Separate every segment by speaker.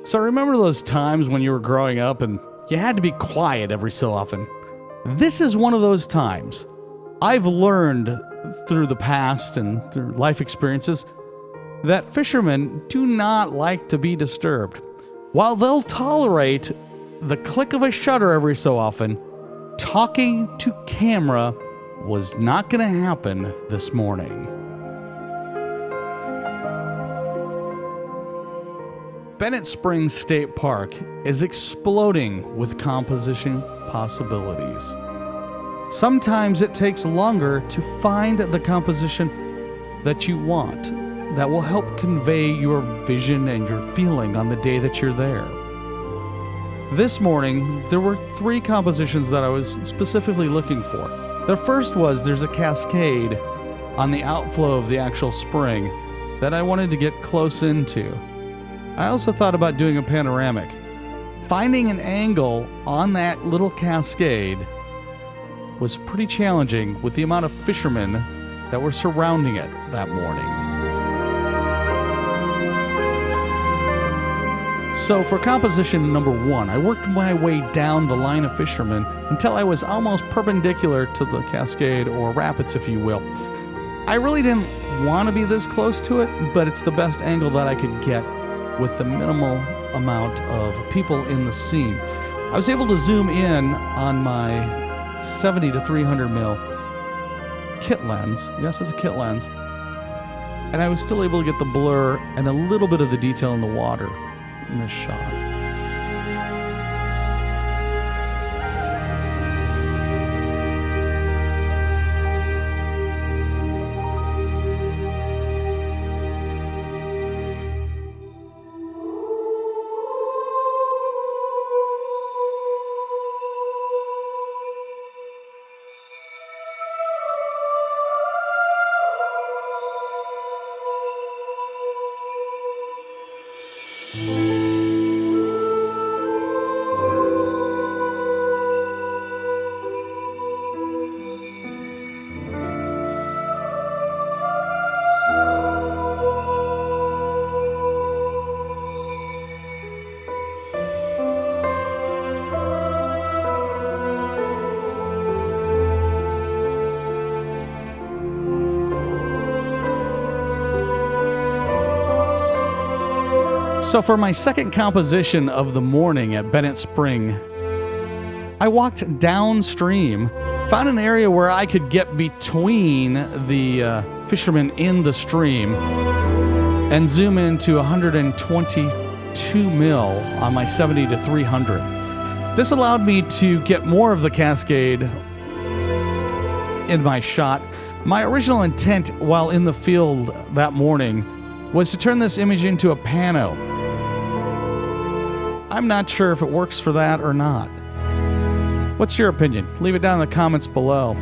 Speaker 1: So remember those times when you were growing up and you had to be quiet every so often? This is one of those times. I've learned through the past and through life experiences that fishermen do not like to be disturbed. While they'll tolerate the click of a shutter every so often, talking to camera was not going to happen this morning. Bennett Spring State Park is exploding with composition possibilities. Sometimes it takes longer to find the composition that you want that will help convey your vision and your feeling on the day that you're there. This morning, there were 3 compositions that I was specifically looking for. The first was there's a cascade on the outflow of the actual spring that I wanted to get close into. I also thought about doing a panoramic. Finding an angle on that little cascade was pretty challenging with the amount of fishermen that were surrounding it that morning. So for composition number 1, I worked my way down the line of fishermen until I was almost perpendicular to the cascade, or rapids if you will. I really didn't want to be this close to it, but it's the best angle that I could get with the minimal amount of people in the scene. I was able to zoom in on my 70 to 300 mil kit lens. Yes, it's a kit lens. And I was still able to get the blur and a little bit of the detail in the water in this shot. So for my second composition of the morning at Bennett Spring, I walked downstream, found an area where I could get between the fishermen in the stream and zoom into 122 mil on my 70 to 300. This allowed me to get more of the cascade in my shot. My original intent while in the field that morning was to turn this image into a pano. I'm not sure if it works for that or not. What's your opinion? Leave it down in the comments below.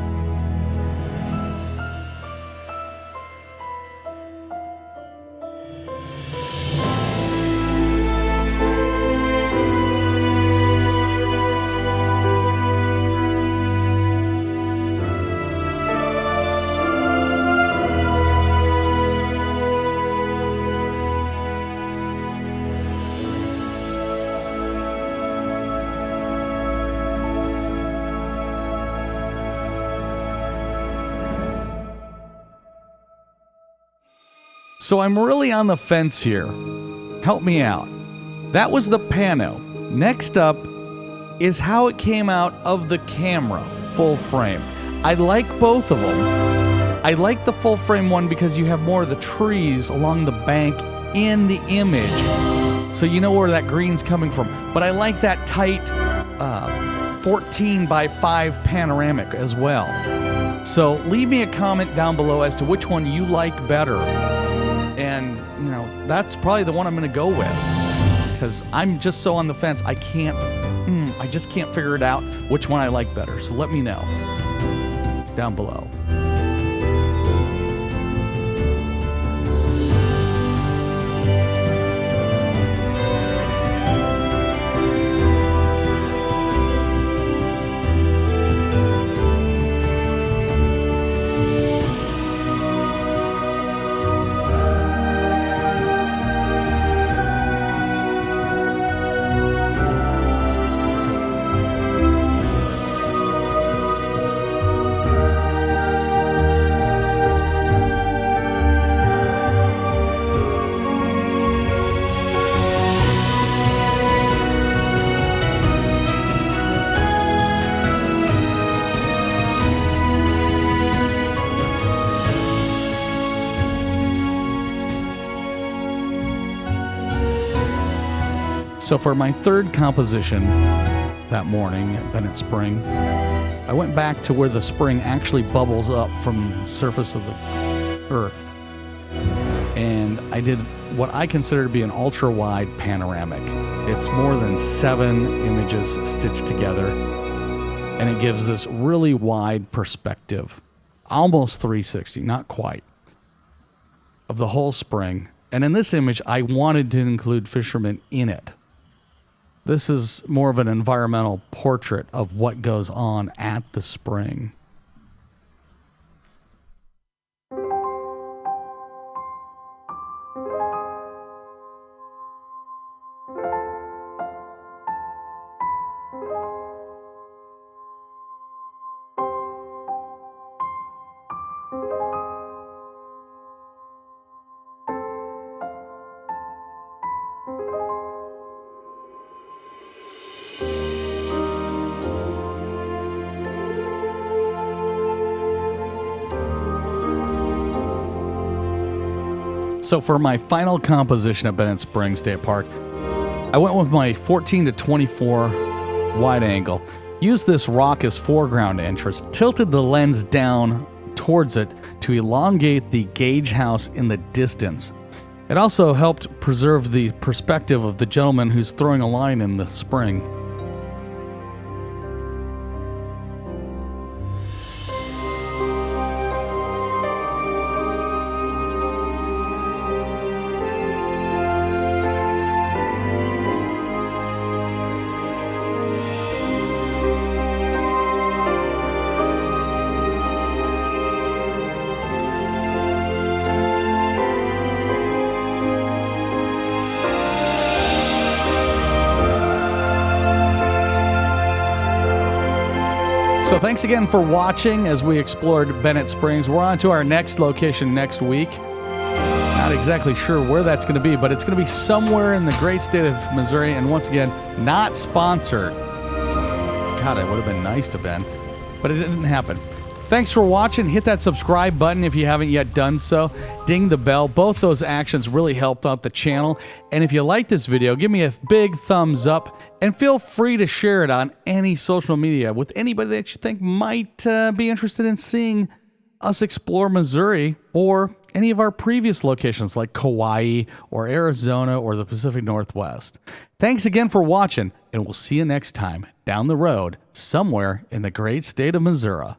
Speaker 1: So I'm really on the fence here. Help me out. That was the pano. Next up is how it came out of the camera, full frame. I like both of them. I like the full frame one because you have more of the trees along the bank in the image, so you know where that green's coming from. But I like that tight 14 by 5 panoramic as well. So leave me a comment down below as to which one you like better. And, you know, that's probably the one I'm going to go with, because I'm just so on the fence. I just can't figure it out which one I like better. So let me know down below. So for my third composition that morning at Bennett Spring, I went back to where the spring actually bubbles up from the surface of the earth. And I did what I consider to be an ultra-wide panoramic. It's more than 7 images stitched together, and it gives this really wide perspective, almost 360, not quite, of the whole spring. And in this image, I wanted to include fishermen in it. This is more of an environmental portrait of what goes on at the spring. So for my final composition at Bennett Spring State Park, I went with my 14 to 24 wide angle. Used this rock as foreground interest, tilted the lens down towards it to elongate the gauge house in the distance. It also helped preserve the perspective of the gentleman who's throwing a line in the spring. So thanks again for watching as we explored Bennett Springs. We're on to our next location next week. Not exactly sure where that's going to be, but it's going to be somewhere in the great state of Missouri. And once again, not sponsored. God, it would have been nice to have been, but it didn't happen. Thanks for watching. Hit that subscribe button if you haven't yet done so. Ding the bell. Both those actions really help out the channel. And if you like this video, give me a big thumbs up and feel free to share it on any social media with anybody that you think might be interested in seeing us explore Missouri or any of our previous locations like Kauai or Arizona or the Pacific Northwest. Thanks again for watching, and we'll see you next time down the road somewhere in the great state of Missouri.